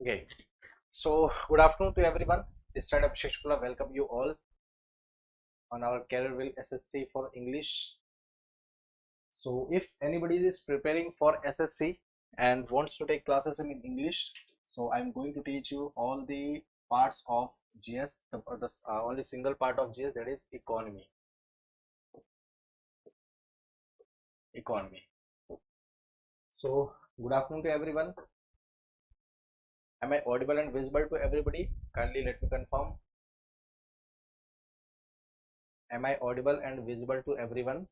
Okay, so good afternoon to everyone. This side of Shishkula, welcome you all on our Careerwill SSC for English. So, if anybody is preparing for SSC and wants to take classes in English, so I'm going to teach you all the parts of GS, the only single part of GS, that is economy. Economy. So, good afternoon to everyone. Am I audible and visible to everybody? Kindly let me confirm. Am I audible and visible to everyone?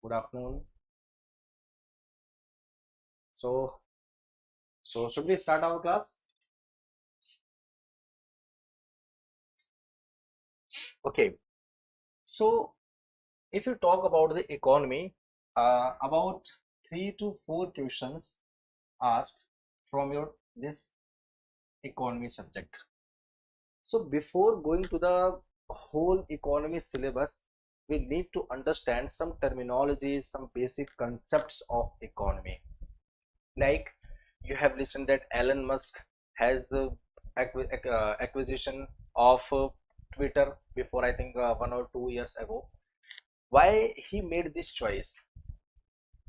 Good afternoon. So should we start our class? Okay. So if you talk about the economy, about 3 to 4 questions asked from your this economy subject. So before going to the whole economy syllabus, we need to understand some terminologies, some basic concepts of economy. Like you have listened that Elon Musk has acquisition of Twitter before, I think 1 or 2 years ago. Why he made this choice?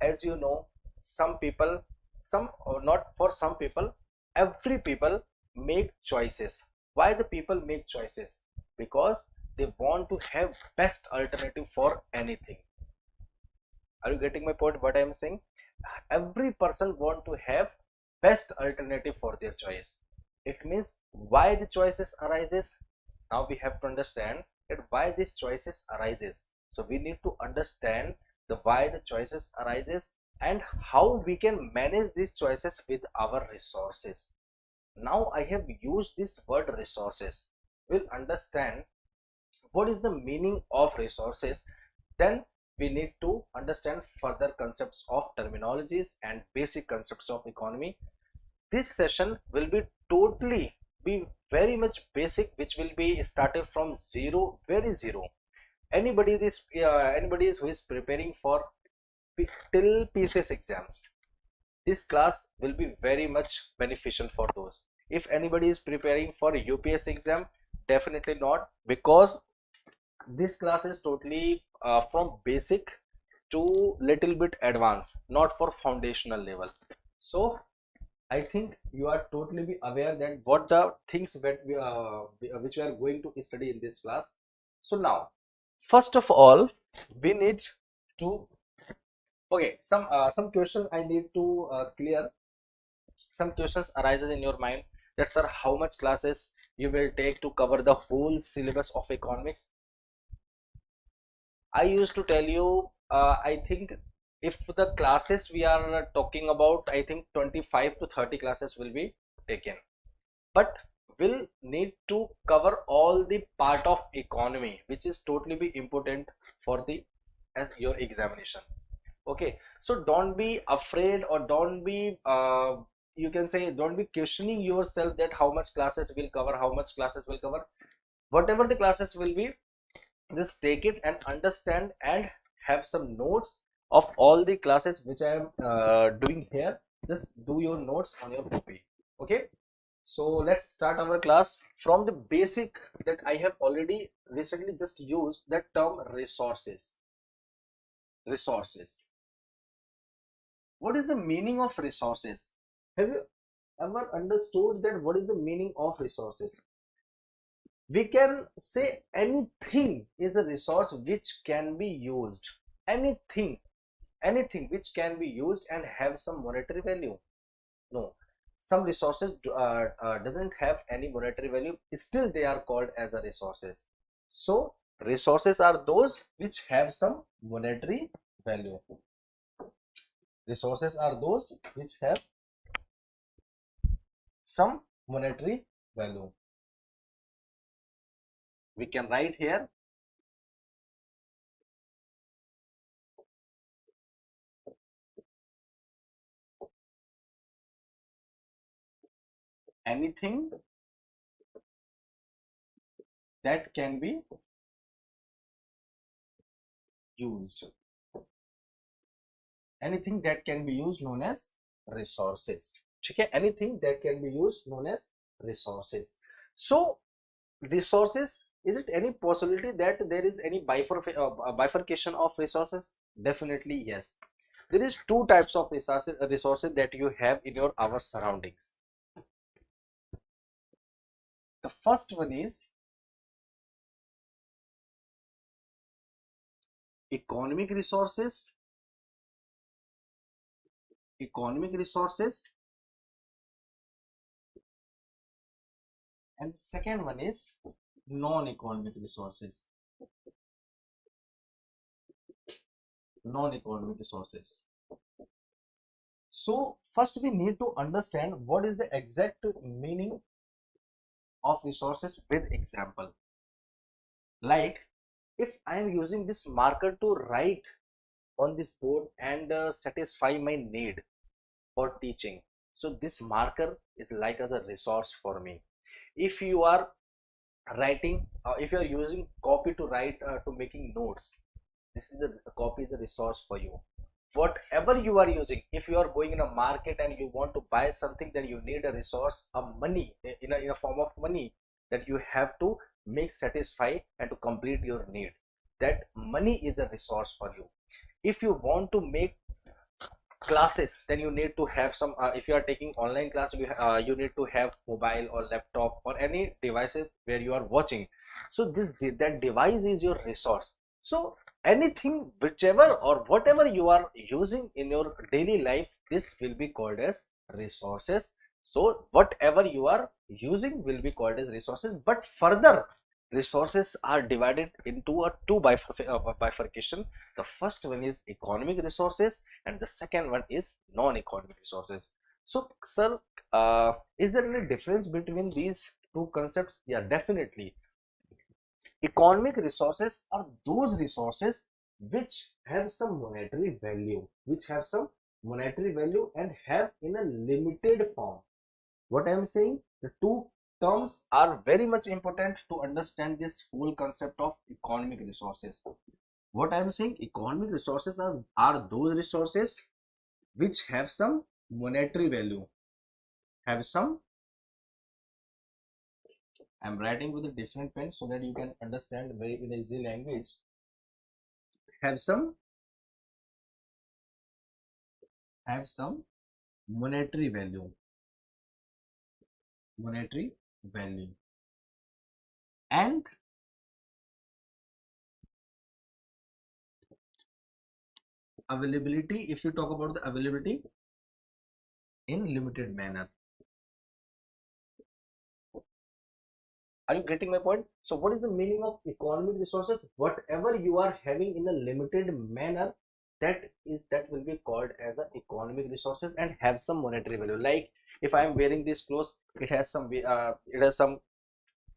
As you know, some people, some or not for some people, every people make choices. Why the people make choices? Because they want to have best alternative for anything. Are you getting my point? What I am saying? Every person want to have best alternative for their choice. It means why the choices arises. Now we have to understand that why these choices arises. So we need to understand the why the choices arises and how we can manage these choices with our resources. Now I have used this word resources. We'll understand what is the meaning of resources. Then we need to understand further concepts of terminologies and basic concepts of economy. This session will be totally be very much basic, which will be started from zero, very zero. Anybody is who is preparing for till PCS exams, this class will be very much beneficial for those. If anybody is preparing for UPSC exam, definitely not, because this class is totally from basic to little bit advanced, not for foundational level. So I think you are totally be aware that what the things that which we are going to study in this class. So now, first of all, we need to, okay, some questions I need to clear. Some questions arises in your mind that, sir, how much classes you will take to cover the whole syllabus of economics? I used to tell you, I think if the classes we are talking about, I think 25 to 30 classes will be taken. But will need to cover all the part of economy, which is totally be important for the as your examination. Okay, so don't be afraid, or don't be you can say, don't be questioning yourself that how much classes will cover, how much classes will cover. Whatever the classes will be, just take it and understand and have some notes of all the classes which I am doing here. Just do your notes on your copy. Okay, so let's start our class from the basic that I have already recently just used, that term resources. Resources, what is the meaning of resources? Have you ever understood that what is the meaning of resources? We can say anything is a resource which can be used. Anything, anything which can be used and have some monetary value. No, some resources doesn't have any monetary value, still they are called as a resources. So resources are those which have some monetary value. Resources are those which have some monetary value. We can write here anything that can be used. anything that can be used known as resources. ठीक है, anything that can be used known as resources. So resources, is it any possibility that there is any bifurcation of resources? Definitely yes. There is two types of resources that you have in your our surroundings. The first one is economic resources, and second one is non-economic resources. So first we need to understand what is the exact meaning of resources with example. Like if I am using this marker to write on this board and satisfy my need for teaching, so this marker is like as a resource for me. If you are writing, if you are using copy to write to making notes, this is a copy is a resource for you. Whatever you are using, if you are going in a market and you want to buy something, then you need a resource, a money, in a form of money that you have to make satisfy and to complete your need. That money is a resource for you. If you want to make classes, then you need to have some, if you are taking online class, you need to have mobile or laptop or any devices where you are watching. So that device is your resource. So anything, whichever or whatever you are using in your daily life, this will be called as resources. So whatever you are using will be called as resources. But further, resources are divided into a two bifurcation. The first one is economic resources and the second one is non-economic resources. So sir, is there any difference between these two concepts? Yeah, definitely. Economic resources are those resources which have some monetary value, and have in a limited form. What I am saying, the two terms are very much important to understand this whole concept of economic resources. What I am saying, economic resources are those resources which have some monetary value, have some, I am writing with a different pen so that you can understand very in easy language, have some monetary value, and availability. If you talk about the availability, in limited manner. Are you getting my point? So what is the meaning of economic resources? Whatever you are having in a limited manner, that will be called as a economic resources and have some monetary value. Like if I am wearing these clothes, it has some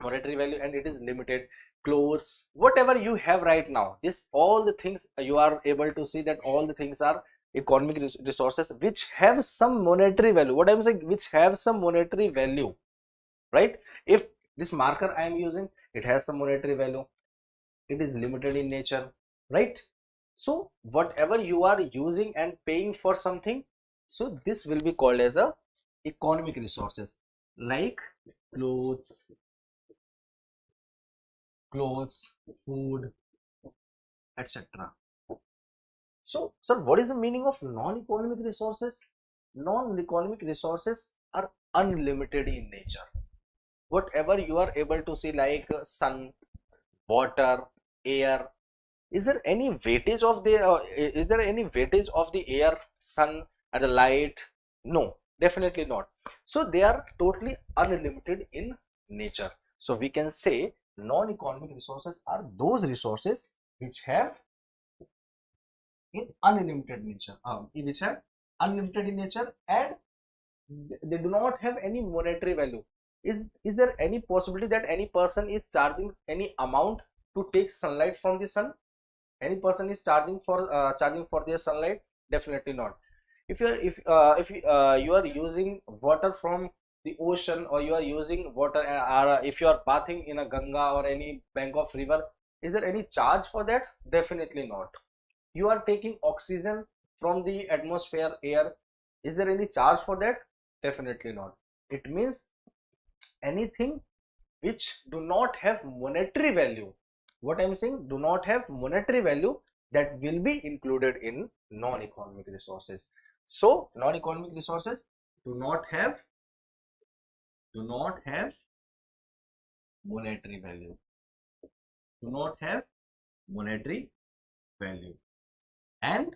monetary value and it is limited. Clothes, whatever you have right now, this all the things you are able to see that all the things are economic resources which have some monetary value. What I'm saying, which have some monetary value, right? If this marker I am using, it has some monetary value, it is limited in nature, right? So whatever you are using and paying for something, so this will be called as a economic resources, like clothes, food, etc. So sir, what is the meaning of non-economic resources? Non-economic resources are unlimited in nature. Whatever you are able to see, like sun, water, air, is there any weightage of the air, sun and the light? No, definitely not. So they are totally unlimited in nature. So we can say non-economic resources are those resources which have in unlimited nature, and they do not have any monetary value. Is there any possibility that any person is charging any amount to take sunlight from the sun? Any person is charging for their sunlight? Definitely not. If you are using water from the ocean, or you are using water, if you are bathing in a Ganga or any bank of river, is there any charge for that? Definitely not. You are taking oxygen from the atmosphere, air, is there any charge for that? Definitely not. It means anything which do not have monetary value. What I'm saying, do not have monetary value, that will be included in non-economic resources. So non-economic resources do not have monetary value, do not have monetary value. And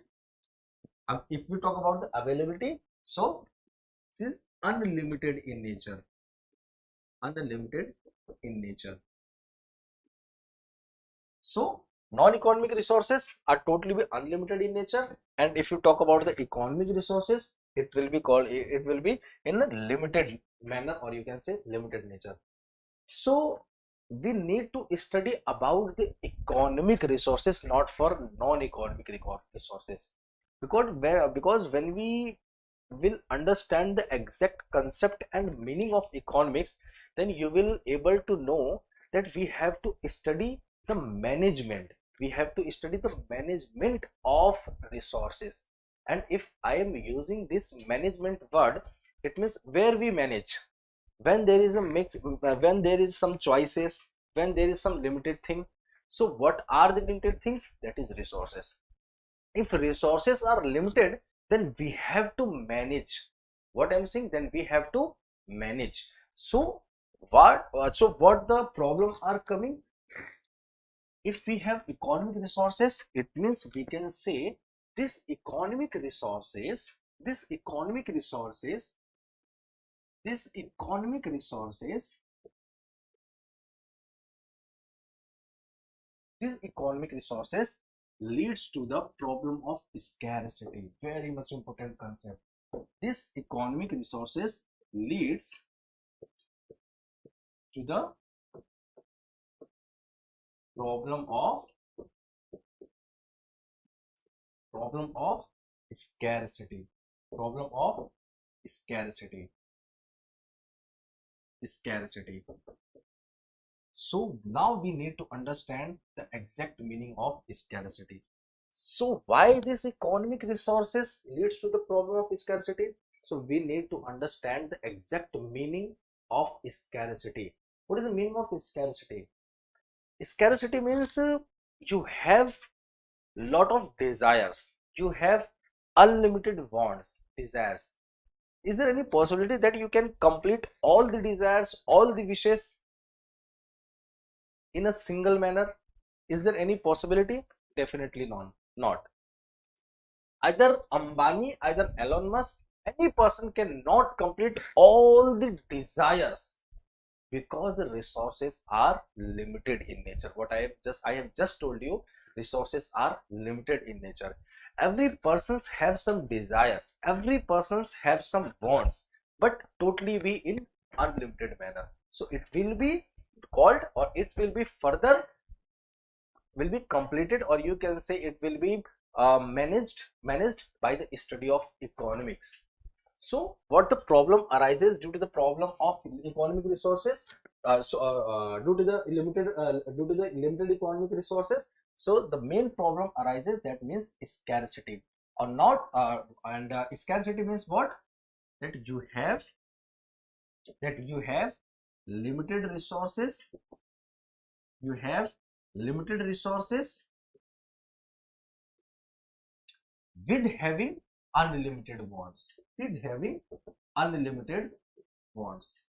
if we talk about the availability, so this is unlimited in nature, unlimited in nature. So non-economic resources are totally be unlimited in nature, and if you talk about the economic resources, it will be in a limited manner, or you can say limited nature. So we need to study about the economic resources, not for non-economic resources, because when we will understand the exact concept and meaning of economics, then you will able to know that we have to study the management, we have to study the management of resources. And if I am using this management word, it means where we manage, when there is a mix, when there is some choices, when there is some limited thing. So what are the limited things? That is resources. If resources are limited, then we have to manage. What I'm saying, then we have to manage. So what the problem are coming? If we have economic resources, it means we can say this economic resources, this economic resources, this economic resources, this economic resources leads to the problem of scarcity. Very much important concept. This economic resources leads to the problem of scarcity, problem of scarcity. So now we need to understand the exact meaning of scarcity. So why this economic resources leads to the problem of scarcity? So we need to understand the exact meaning of scarcity. What is the meaning of scarcity? Scarcity means you have lot of desires, you have unlimited wants, desires. Is there any possibility that you can complete all the desires, all the wishes in a single manner? Is there any possibility? Definitely not. Either Ambani, either Elon Musk, any person cannot complete all the desires, because the resources are limited in nature. What I have just told you, resources are limited in nature. Every persons have some desires, every persons have some wants, but totally be in unlimited manner. So it will be called, or it will be further, will be completed, or you can say it will be managed by the study of economics. So what the problem arises due to the problem of economic resources, due to the limited economic resources. So the main problem arises, that means scarcity, or not, scarcity means what? That you have limited resources, you have limited resources with having unlimited wants, with having unlimited wants,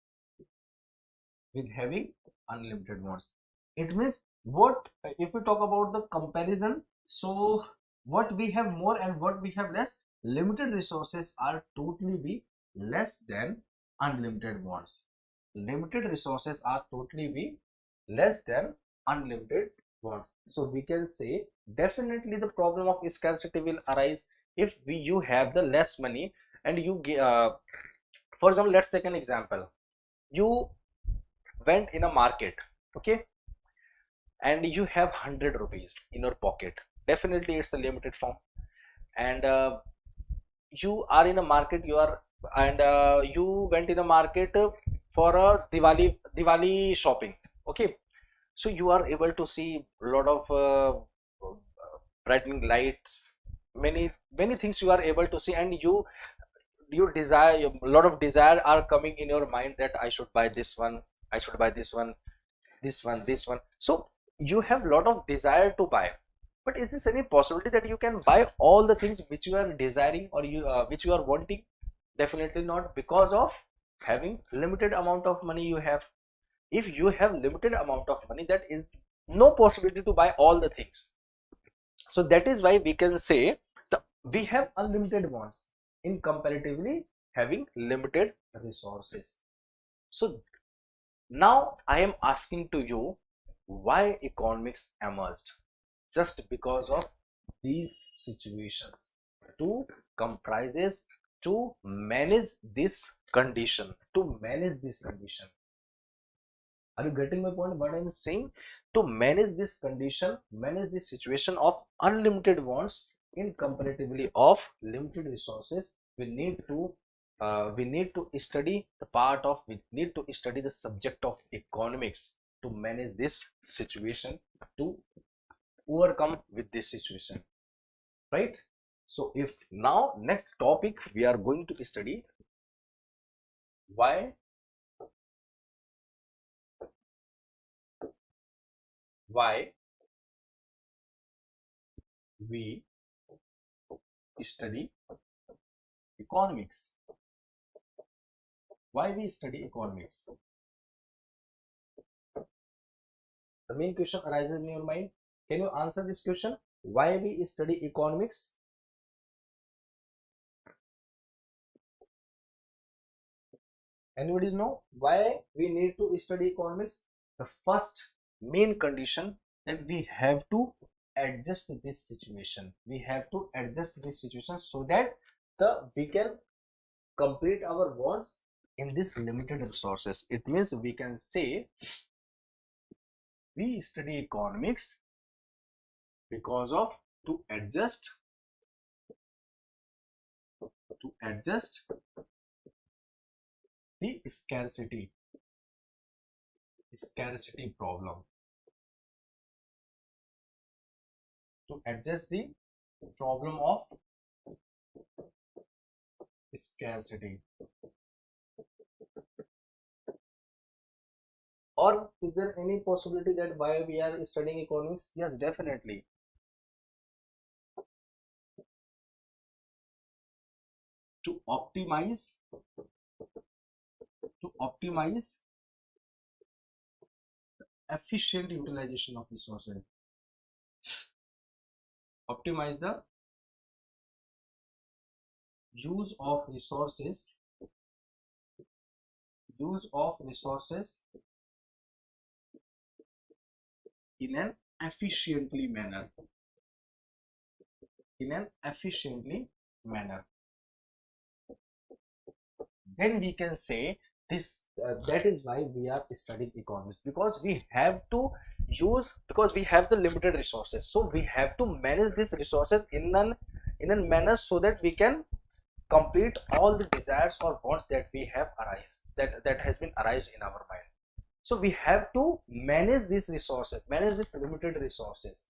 with having unlimited wants. It means what, if we talk about the comparison, so what we have more and what we have less, limited resources are totally be less than unlimited wants. Limited resources are totally be less than unlimited wants. So we can say definitely the problem of scarcity will arise if you have the less money, and you for example, let's take an example. You went in a market, okay, and you have 100 rupees in your pocket. Definitely it's a limited form. And you are in a market, you went in a market for a Diwali shopping, okay. So you are able to see a lot of brightening lights, many things you are able to see, and you desire, a lot of desire are coming in your mind that I should buy this one, I should buy this one, this one. So you have lot of desire to buy, but is this any possibility that you can buy all the things which you are desiring, or which you are wanting? Definitely not, because of having limited amount of money you have. If you have limited amount of money, that is no possibility to buy all the things. So that is why we can say we have unlimited wants in comparatively having limited resources. So now I am asking to you, why economics emerged? Just because of these situations, to comprises, to manage this condition, to manage this condition. Are you getting my point? What I am saying, to manage this condition, manage this situation of unlimited wants in comparatively of limited resources, we need to study the part of, we need to study the subject of economics to manage this situation, to overcome with this situation, right? So if now next topic we are going to study why we study economics. Why we study economics? The main question arises in your mind. Can you answer this question? Why we study economics? Anybody know why we need to study economics? The first main condition, that we have to adjust this situation. We have to adjust this situation so that we can complete our wants in this limited resources. It means we can say we study economics because of to adjust the scarcity problem, to adjust the problem of scarcity. Or is there any possibility that why we are studying economics? Yes, definitely. To optimize efficient utilization of resources. Optimize the use of resources in an efficiently manner. Then we can say this, that is why we are studying economics, because we have to use, because we have the limited resources, so we have to manage these resources in a manner so that we can complete all the desires or wants that we have arise, that has been arise in our mind. So we have to manage these resources, manage these limited resources.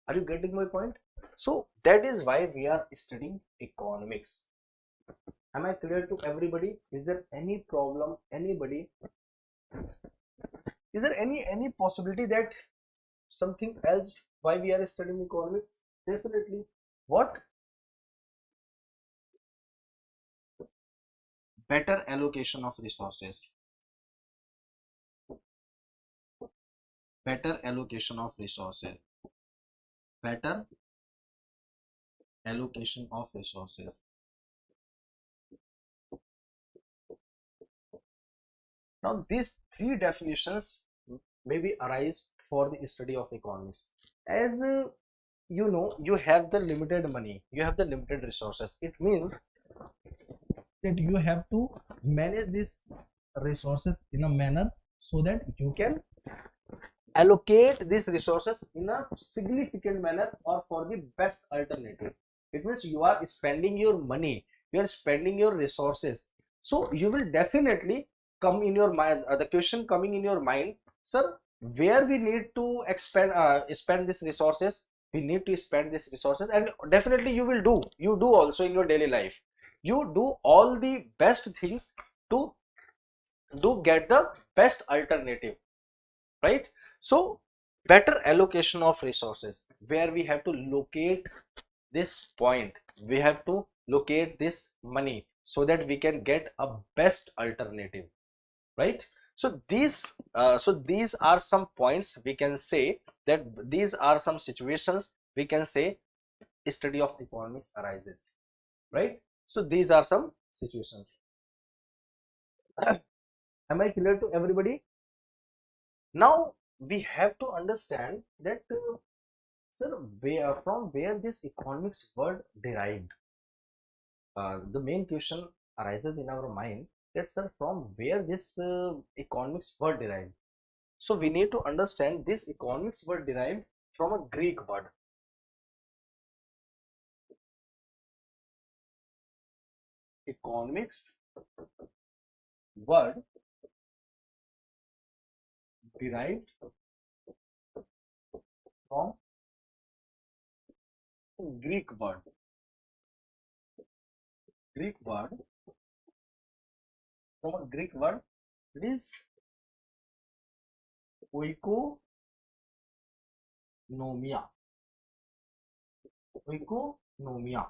Are you getting my point? So that is why we are studying economics. Am I clear to everybody? Is there any problem? Anybody? Is there any possibility that something else why we are studying economics? Definitely. What? Better allocation of resources. Better allocation of resources. Better allocation of resources. Now these three definitions maybe arise for the study of economics. As you know, you have the limited money, you have the limited resources. It means that you have to manage these resources in a manner so that you can allocate these resources in a significant manner or for the best alternative. It means you are spending your money, you are spending your resources, so you will definitely come in your mind, the question coming in your mind, sir, where we need to spend these resources, we need to spend these resources, and definitely you do also in your daily life. You do all the best things to get the best alternative, right? So better allocation of resources, where we have to locate this point, we have to locate this money so that we can get a best alternative, right? So these are some points we can say, that these are some situations we can say study of economics arises, right? So these are some situations. Am I clear to everybody? Now we have to understand that sir, from where this economics word derived. The main question arises in our mind that sir, from where this economics word derived. So we need to understand this economics word derived from a Greek word. Economics word derived from Greek word. Greek word from a Greek word. It is oikonomia. Oikonomia,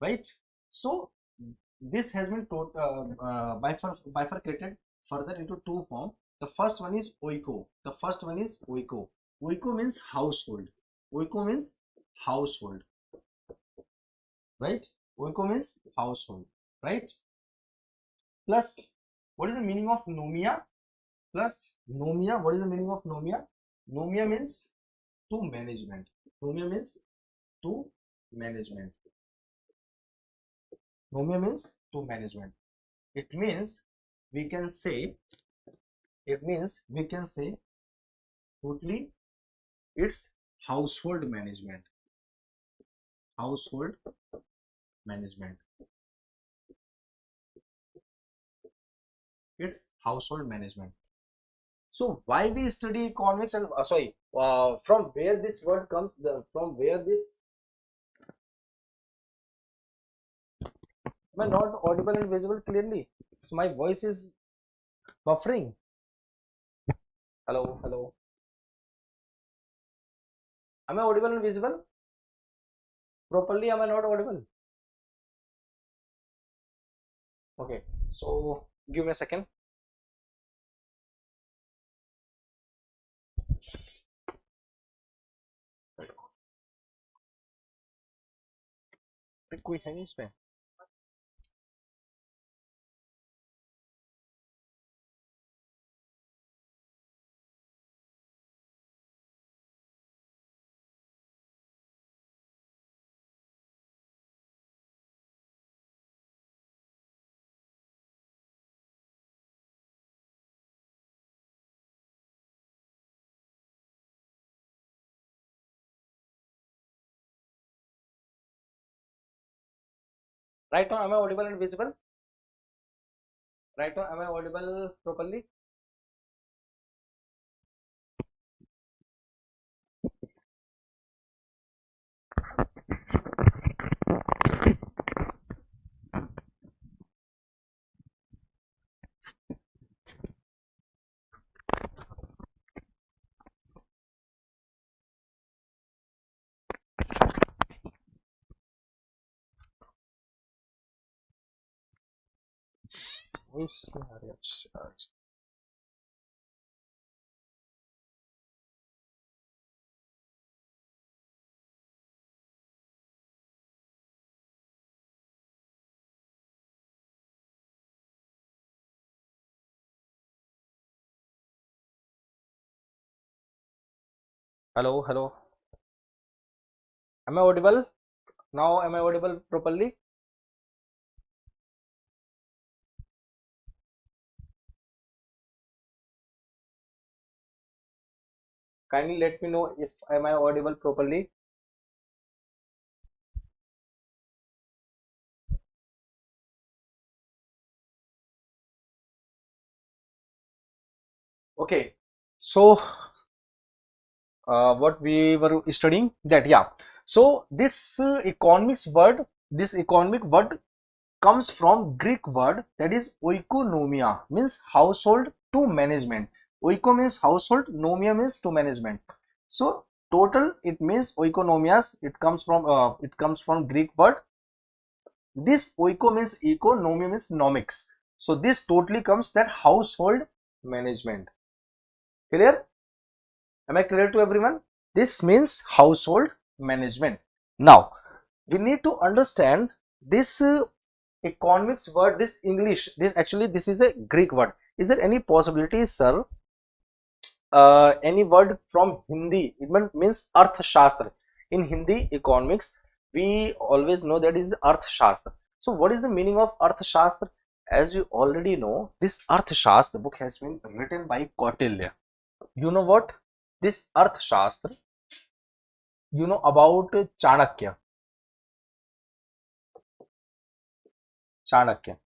right? So this has been bifurcated further into two forms. The first one is oiko. The first one is oiko. Oiko means household. Oiko means household, right? Oiko means household, right? Plus, what is the meaning of nomia? Plus nomia, what is the meaning of nomia? Nomia means to management. Nomia means to management. Nomia means to management. It means we can say, totally it's household management. Household management. It's household management. So why we study economics, and from where this word comes, from where this, am I not audible and visible clearly? So my voice is buffering. Hello, hello. Am I audible and visible properly? Am I not audible? Okay, so give me a second. कोई है नहीं इसमें. Right now, am I audible and visible? Right now, am I audible properly? Yes. Hello, hello. Am I audible? Now, am I audible properly? Kindly let me know if am I audible properly. Okay, so what we were studying, that, yeah. So this economic word comes from Greek word, that is oikonomia, means household to management. Oiko means household, nomia means to management. So total it means oikonomias. It comes from Greek word. This oiko means eco, nomia means nomics. So this totally comes that household management. Clear? Am I clear to everyone? This means household management. Now we need to understand this economics word, this English, this is a Greek word. Is there any possibility, sir, any word from Hindi? It means Arthashastra. In Hindi economics, we always know that is Arthashastra. So what is the meaning of Arthashastra? As you already know, this Arthashastra book has been written by Kautilya. You know what? This Arthashastra, you know about Chanakya. Chanakya.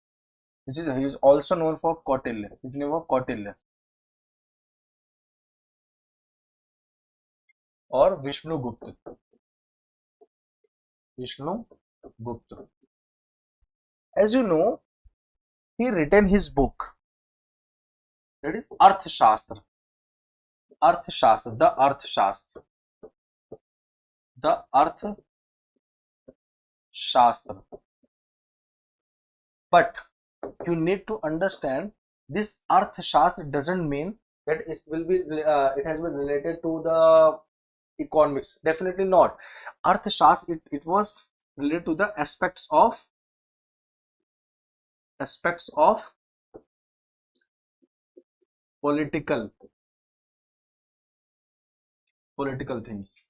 He is also known for Kautilya. His name was Kautilya or Vishnugupta. Vishnugupta. As you know, he written his book, that is Arthashastra. Arthashastra, the Arthashastra. The Arthashastra. But you need to understand, this Arthashastra doesn't mean that it will be it has been related to the economics. Definitely not. Arthashastra, it was related to the aspects of political things.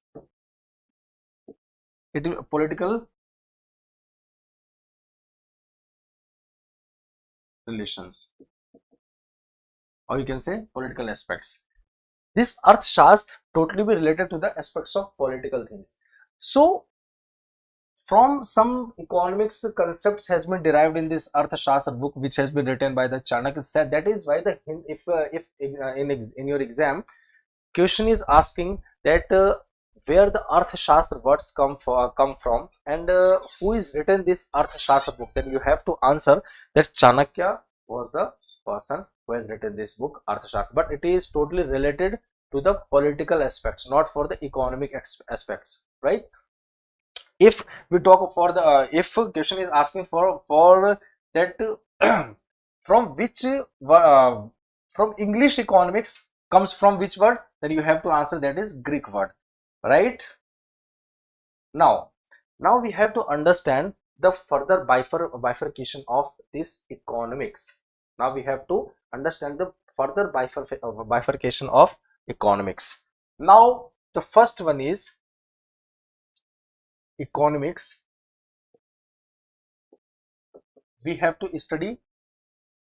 It is political relations, or you can say political aspects. This Arthashastra totally be related to the aspects of political things. So from some economics concepts has been derived in this Arthashastra book, which has been written by the Chanakya. Said that is why the if in your exam question is asking that where the Arthashastra words come from, and who is written this Arthashastra book, then you have to answer that Chanakya was the person who has written this book Arthashastra. But it is totally related to the political aspects, not for the economic aspects, right? If we talk for the if question is asking for that from which from English economics comes from which word, then you have to answer that is Greek word, right? Now we have to understand the further bifurcation of this economics. Now we have to understand the further bifurcation of economics. Now the first one is economics. We have to study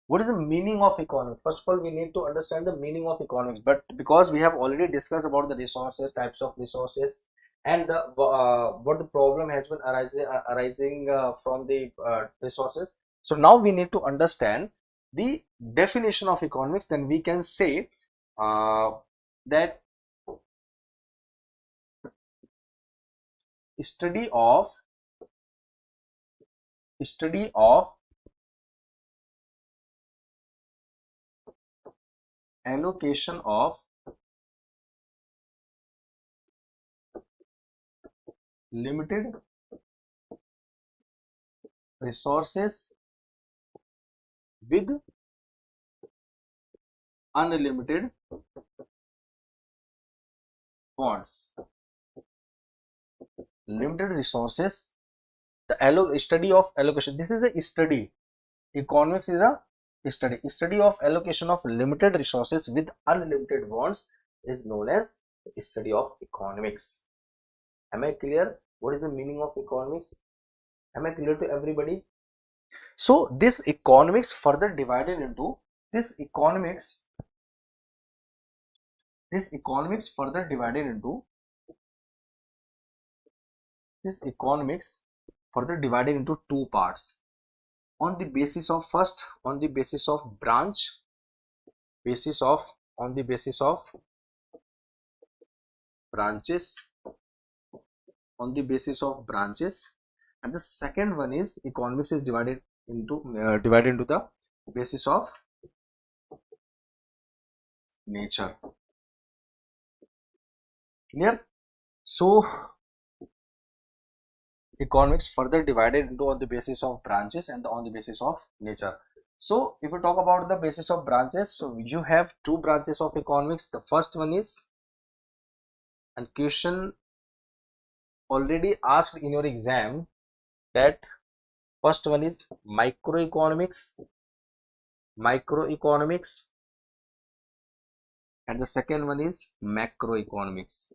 what is the meaning of economics. First of all, we need to understand the meaning of economics, but because we have already discussed about the resources, types of resources, and what the problem has been arising from the resources. So now we need to understand the definition of economics. Then we can say that study of allocation of limited resources with unlimited wants. Limited resources, the study of allocation. This is a study. Economics is a study of allocation of limited resources with unlimited wants is known as study of economics. Am I clear? What is the meaning of economics? Am I clear to everybody? So this economics further divided into this economics further divided into two parts on the basis of branch, on the basis of branches, on the basis of branches, and the second one is economics is divided into the basis of nature. Clear? So economics further divided into on the basis of branches and on the basis of nature. So if we talk about the basis of branches, so you have two branches of economics. The first one is, and question already asked in your exam, that first one is microeconomics, and the second one is macroeconomics.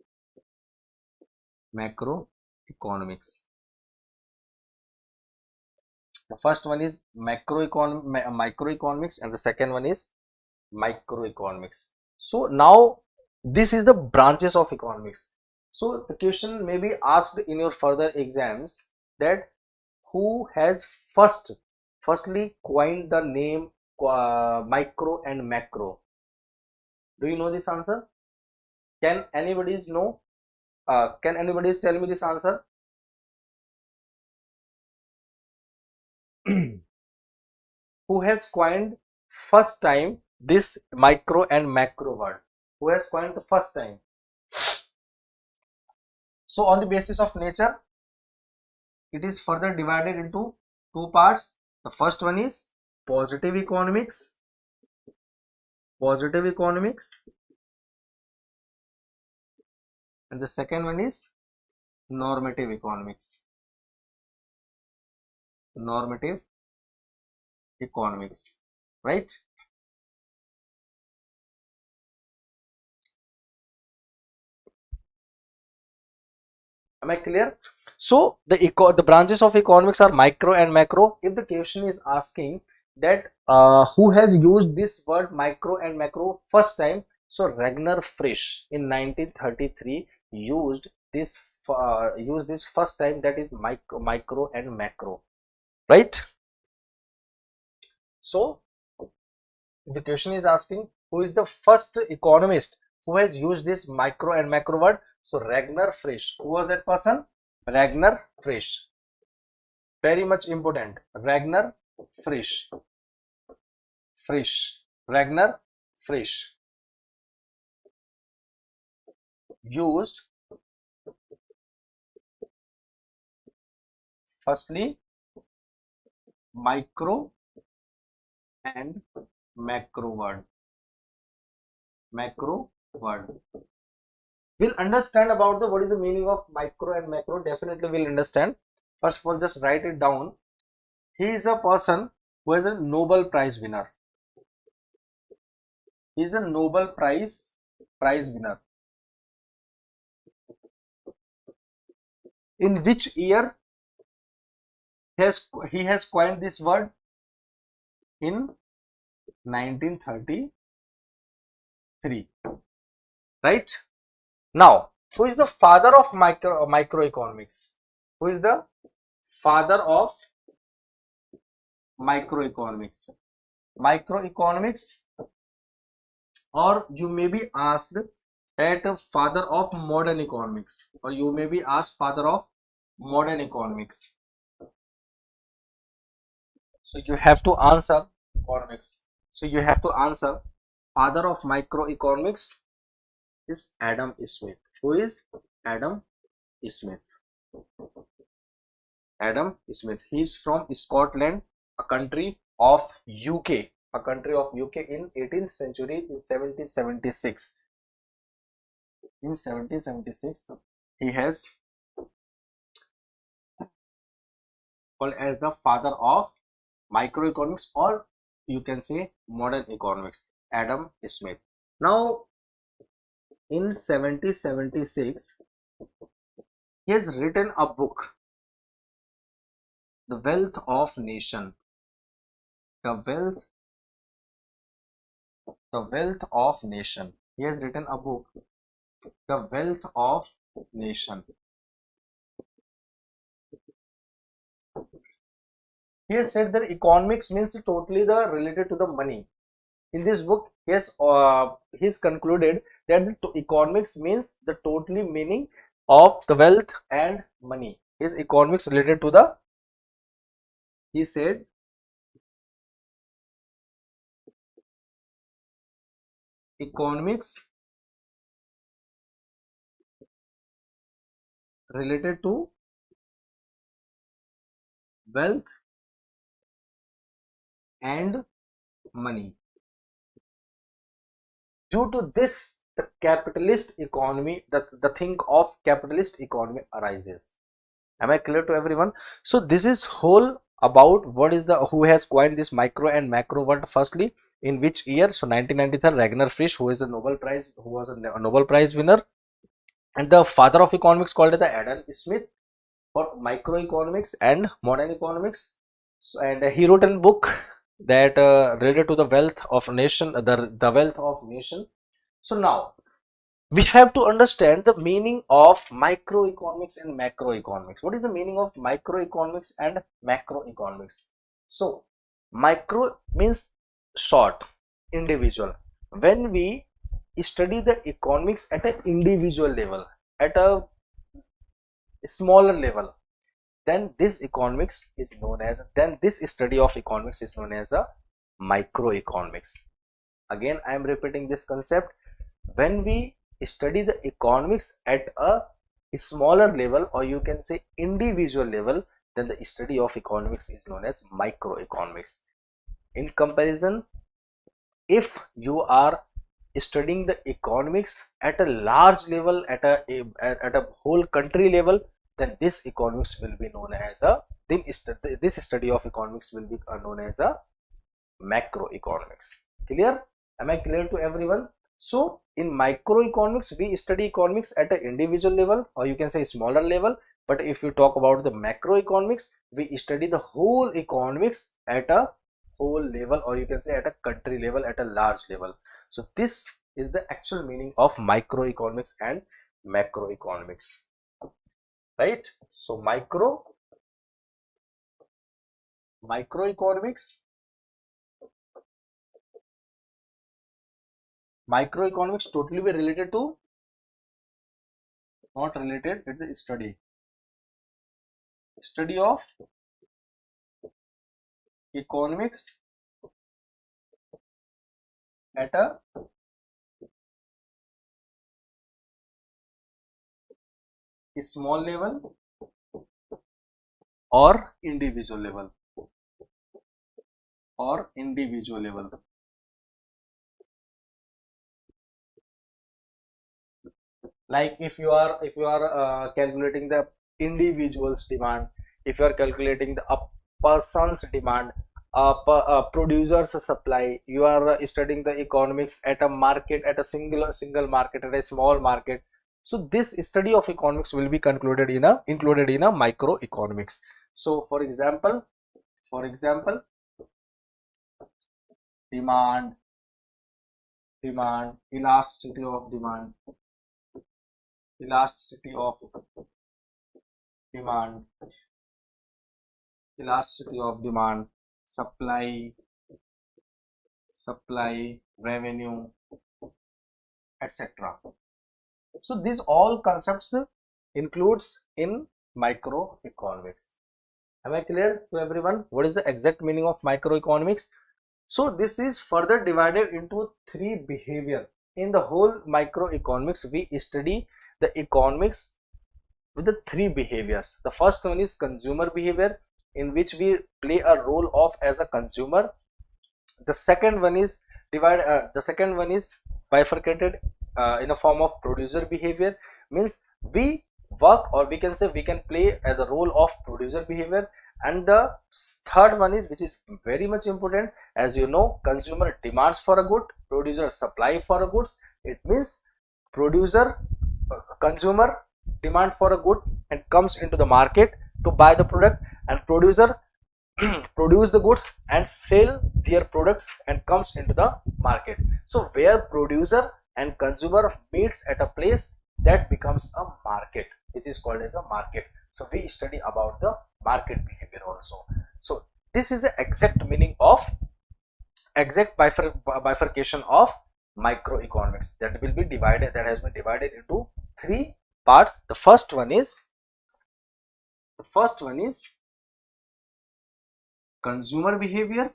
The first one is microeconomics, and the second one is microeconomics. So now this is the branches of economics. So the question may be asked in your further exams, that who has firstly coined the name micro and macro? Do you know this answer? Can anybody know? Can anybody tell me this answer? Who has coined first time this micro and macro word? Who has coined the first time? So on the basis of nature, it is further divided into two parts. The first one is positive economics, and the second one is normative economics. Right? Am I clear? So the branches of economics are micro and macro. If the question is asking that who has used this word micro and macro first time, so Ragnar Frisch in 1933 used this first time, that is micro and macro, right? So the question is asking who is the first economist who has used this micro and macro word. So Ragnar Frisch. Who was that person? Ragnar Frisch. Very much important. Ragnar Frisch. Ragnar Frisch used firstly micro and macro word. We'll understand about what is the meaning of micro and macro. Definitely we'll understand. First of all, just write it down. He is a person who is a Nobel Prize winner. He is a Nobel Prize winner. In which year he has coined this word? In 1933. Right? Now, who is the father of microeconomics? Who is the father of microeconomics? Or you may be asked at father of modern economics, or you may be asked father of modern economics. So you have to answer economics. So you have to answer father of microeconomics is Adam Smith. Who is Adam Smith? Adam Smith. He is from Scotland, a country of UK. In 18th century, in 1776. In 1776, he has called as the father of microeconomics, or you can say modern economics, Adam Smith. Now, in 1776, he has written a book, The Wealth of Nation. The Wealth of Nation. He has written a book, The Wealth of Nation. He has said that economics means totally related to the money. in this book, he's concluded that the economics means the totally meaning of the wealth and money. His economics related to the, he said, economics related to wealth and money. Due to this, the capitalist economy, the thing of capitalist economy arises. Am I clear to everyone? So this is whole about what is the, who has coined this micro and macro word firstly, in which year. So 1993, Ragnar Frisch, who is a Nobel Prize, who was a Nobel Prize winner, and the father of economics called the Adam Smith for microeconomics and modern economics. So, and he wrote a book that related to the wealth of nation, the wealth of nation. So now we have to understand the meaning of microeconomics and macroeconomics. What is the meaning of microeconomics and macroeconomics? So micro means short, individual. When we study the economics at an individual level, at a smaller level, then this economics is known as, then this study of economics is known as a microeconomics. Again, I am repeating this concept. When we study the economics at a smaller level, or you can say individual level, then the study of economics is known as microeconomics. In comparison, if you are studying the economics at a large level, at a whole country level, then this economics will be known as a, then this study of economics will be known as a macroeconomics. Clear? Am I clear to everyone? So in microeconomics, we study economics at an individual level, or you can say smaller level. But if you talk about the macroeconomics, we study the whole economics at a whole level, or you can say at a country level, at a large level. So this is the actual meaning of microeconomics and macroeconomics, right? So microeconomics totally be related to, not related, it's a study of economics at a small level or individual level, like if you are calculating the individual's demand, if you are calculating the a person's demand, a producer's supply, you are studying the economics at a market, at a single market, at a small market. So this study of economics will be included in a microeconomics. So for example, demand, elasticity of demand, elasticity of demand, supply, revenue, etc. So these all concepts includes in microeconomics. Am I clear to everyone? What is the exact meaning of microeconomics? So this is further divided into three behavior. In the whole microeconomics, we study the economics with the three behaviors. The first one is consumer behavior, in which we play a role of as a consumer. The second one is bifurcated in a form of producer behavior, means we work, or we can say we can play as a role of producer behavior. And the third one is, which is very much important, as you know, consumer demands for a good, producer supply for a goods. It means consumer demand for a good and comes into the market to buy the product, and producer produce the goods and sell their products and comes into the market. So where producer and consumer meets at a place, that becomes a market, which is called as a market. So we study about the market behavior also. So this is the exact meaning of exact bifurcation of microeconomics that will be divided, that has been divided into three parts. The first one is consumer behavior.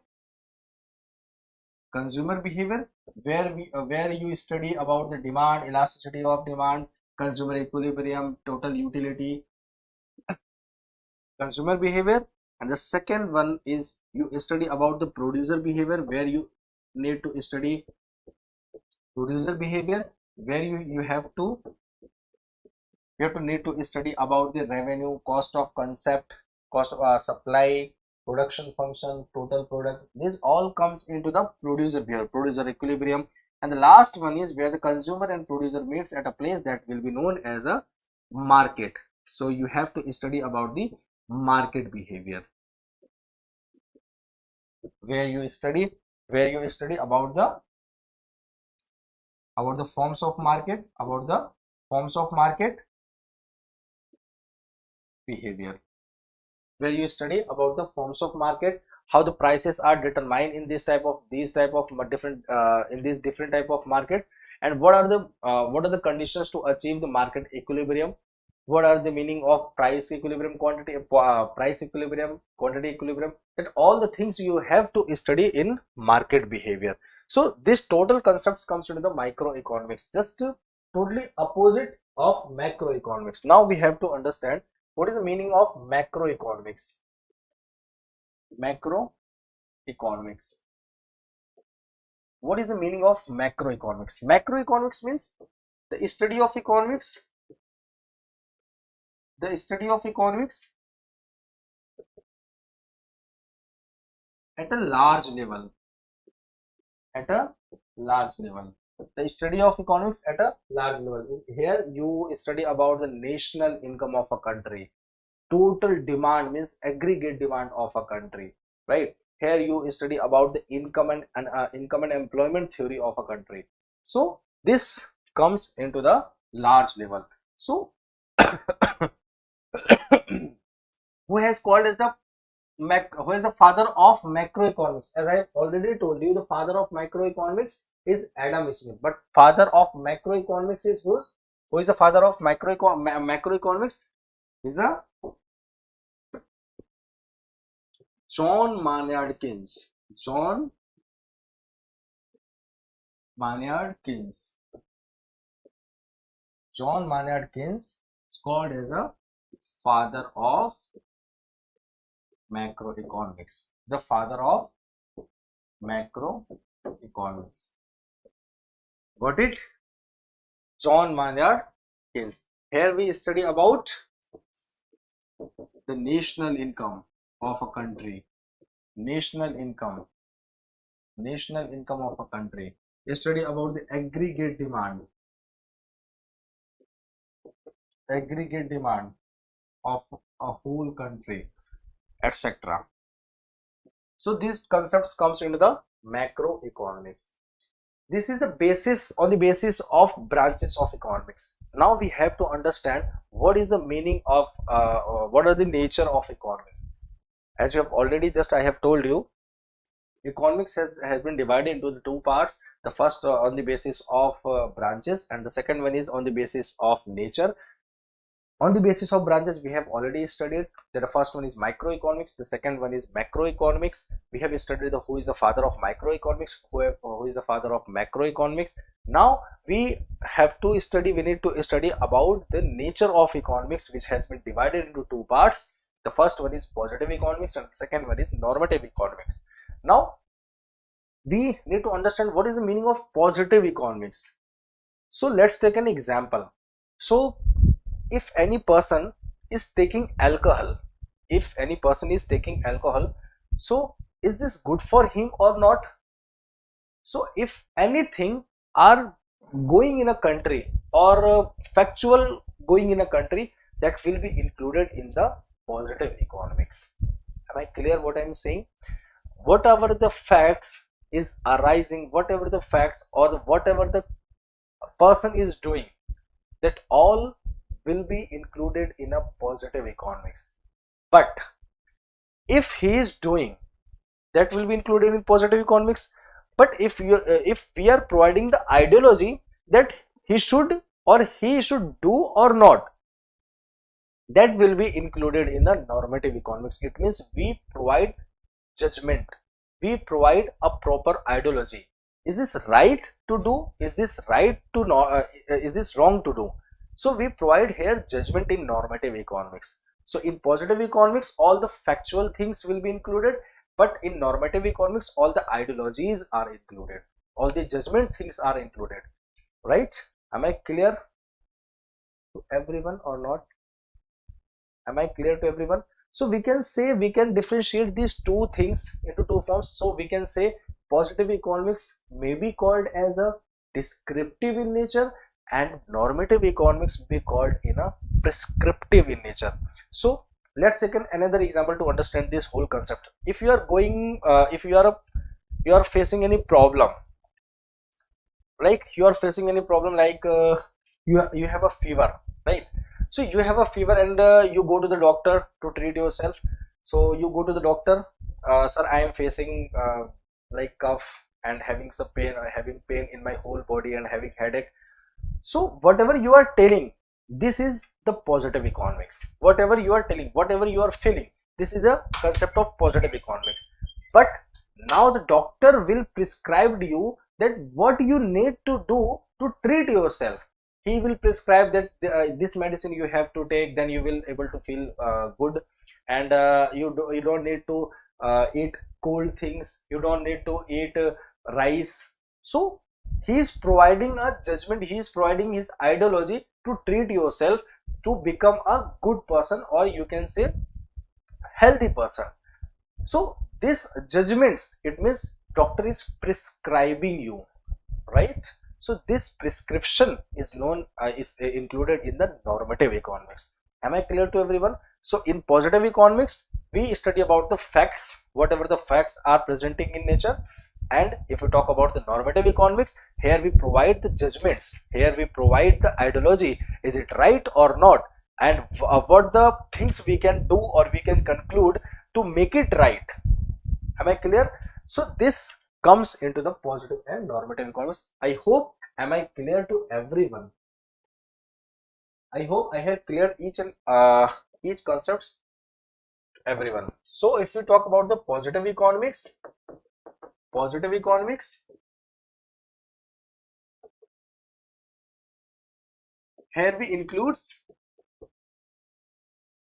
Where you study about the demand, elasticity of demand, consumer equilibrium, total utility, consumer behavior. And the second one is you study about the producer behavior, where you need to study producer behavior, where you have to need to study about the revenue, cost of concept, cost of supply, production function, total product. This all comes into the producer behavior, producer equilibrium. And the last one is where the consumer and producer meets at a place that will be known as a market. So you have to study about the market behavior, where you study about the forms of market, behavior, where you study about the forms of market, how the prices are determined in these type of different in this different type of market, and what are the conditions to achieve the market equilibrium, what are the meaning of price equilibrium, quantity equilibrium, that all the things you have to study in market behavior. So this total concepts comes into the microeconomics, just totally opposite of macroeconomics. Now we have to understand what is the meaning of macroeconomics. What is the meaning of macroeconomics? Macroeconomics means the study of economics, at a large level, the study of economics at a large level. Here you study about the national income of a country, total demand means aggregate demand of a country, right? Here you study about the income and employment theory of a country. So this comes into the large level. So who is the father of macroeconomics? As I already told you, the father of macroeconomics is Adam Smith, but father of macroeconomics is who is the father of macroeconomics? Is a John Maynard Keynes. John Maynard Keynes is called as a father of macroeconomics. The father of macroeconomics. Got it? John Maynard Keynes. Here we study about the national income of a country. National income of a country. We study about the aggregate demand of a whole country, etc. So these concepts comes into the macroeconomics. This is the basis of branches of economics. Now we have to understand what is the meaning of what are the nature of economics. As you have already I have told you, economics has been divided into the two parts. The first on the basis of branches, and the second one is on the basis of nature. On the basis of branches, we have already studied that the first one is microeconomics, the second one is macroeconomics. We have studied who is the father of microeconomics, who is the father of macroeconomics. Now we need to study about the nature of economics, which has been divided into two parts. The first one is positive economics and the second one is normative economics. Now we need to understand what is the meaning of positive economics. So let's take an example. So if any person is taking alcohol, so is this good for him or not? So if anything are going in a country or factual going in a country, that will be included in the positive economics. Am I clear what I am saying? Whatever the facts is arising, whatever the facts or whatever the person is doing, that all will be included in a positive economics. But if he is doing, that will be included in positive economics. But if we are providing the ideology that he should or he should do or not, that will be included in the normative economics. It means we provide judgment, we provide a proper ideology. Is this right to do? Is this right to is this wrong to do? So we provide here judgment in normative economics. So in positive economics, all the factual things will be included, but in normative economics, all the ideologies are included, all the judgment things are included, right? Am I clear to everyone or not? Am I clear to everyone? So we can say, we can differentiate these two things into two forms. So we can say positive economics may be called as a descriptive in nature, and normative economics be called in a prescriptive in nature. So let's take another example to understand this whole concept. If you are going if you are facing any problem, like you have a fever, right? So you have a fever and you go to the doctor to treat yourself. So you go to the doctor, sir, I am facing like cough and having some pain, having pain in my whole body and having headache. So whatever you are telling, this is the positive economics. Whatever you are telling, whatever you are feeling, this is a concept of positive economics. But now the doctor will prescribe you that what you need to do to treat yourself. He will prescribe that this medicine you have to take, then you will able to feel good, and you don't need to eat cold things, you don't need to eat rice. So he is providing a judgment, he is providing his ideology to treat yourself, to become a good person, or you can say healthy person. So this judgments, it means doctor is prescribing you, right? So this prescription is known is included in the normative economics. Am I clear to everyone? So in positive economics, we study about the facts, whatever the facts are presenting in nature. And if we talk about the normative economics, here we provide the judgments, here we provide the ideology, is it right or not, and what the things we can do or we can conclude to make it right. Am I clear? So this comes into the positive and normative economics. I hope, am I clear to everyone? I hope I have cleared each concepts to everyone. So if you talk about the positive economics, here we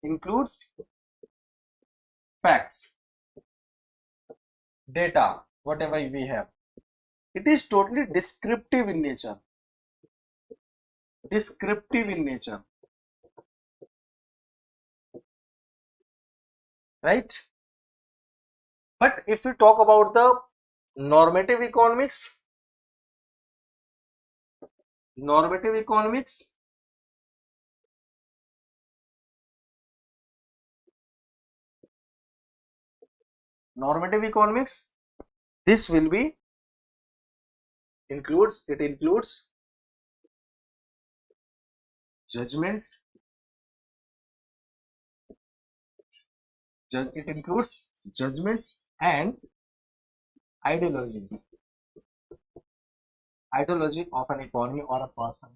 includes facts, data, whatever we have. It is totally descriptive in nature. Right? But if we talk about the normative economics, this will be includes judgments, and ideology of an economy or a person.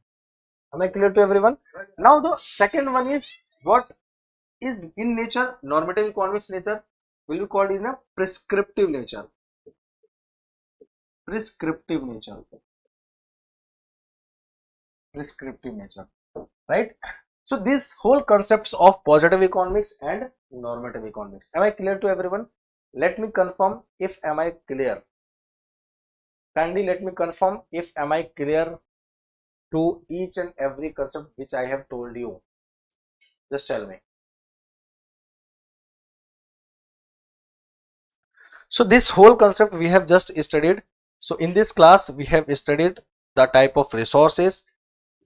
Am I clear to everyone? Now the second one is, what is in nature, normative economics nature will be called in a prescriptive nature. Right? So these whole concepts of positive economics and normative economics. Am I clear to everyone? Let me confirm if am I clear. Kindly let me confirm if am I clear to each and every concept which I have told you. Just tell me. So this whole concept we have just studied. So in this class we have studied the type of resources,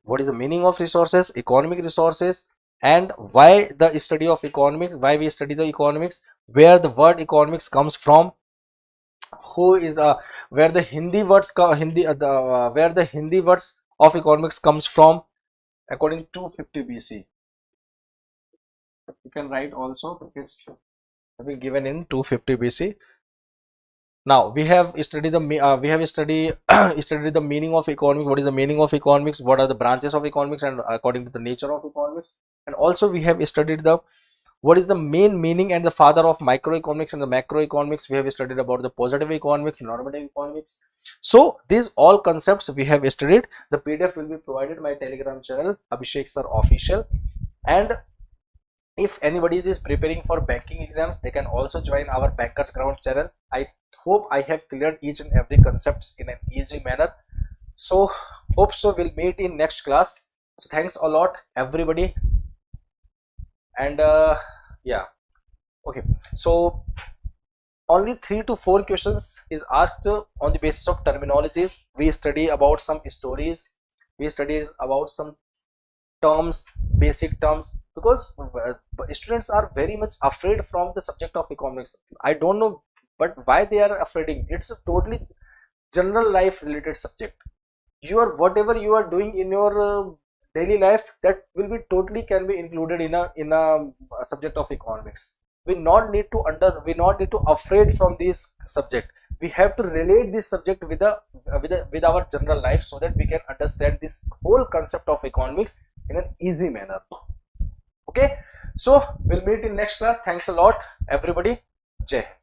what is the meaning of resources, economic resources, and why the study of economics, why we study the economics, where the word economics comes from, who is where the Hindi words where the Hindi words of economics comes from according to 250 BC. You can write also, it's given in 250 BC. Now we have studied studied the meaning of economics. What is the meaning of economics? What are the branches of economics and according to the nature of economics? And also we have studied the what is the main meaning and the father of microeconomics and the macroeconomics. We have studied about the positive economics, normative economics. So these all concepts we have studied. The PDF will be provided my Telegram channel, Abhishek Sir Official. And if anybody is preparing for banking exams, they can also join our Bankers Ground channel. I hope I have cleared each and every concepts in an easy manner. So hope so we'll meet in next class. So thanks a lot everybody. And yeah, okay, so only 3 to 4 questions is asked on the basis of terminologies. We study about some stories, we study about some terms, basic terms, because students are very much afraid from the subject of economics. I don't know but why they are afraid. It's a totally general life related subject. You are whatever you are doing in your daily life, that will be totally can be included in a subject of economics. We not need to we not need to afraid from this subject. We have to relate this subject with with our general life, so that we can understand this whole concept of economics in an easy manner. Okay, so we'll meet in next class. Thanks a lot everybody. Jai Hind.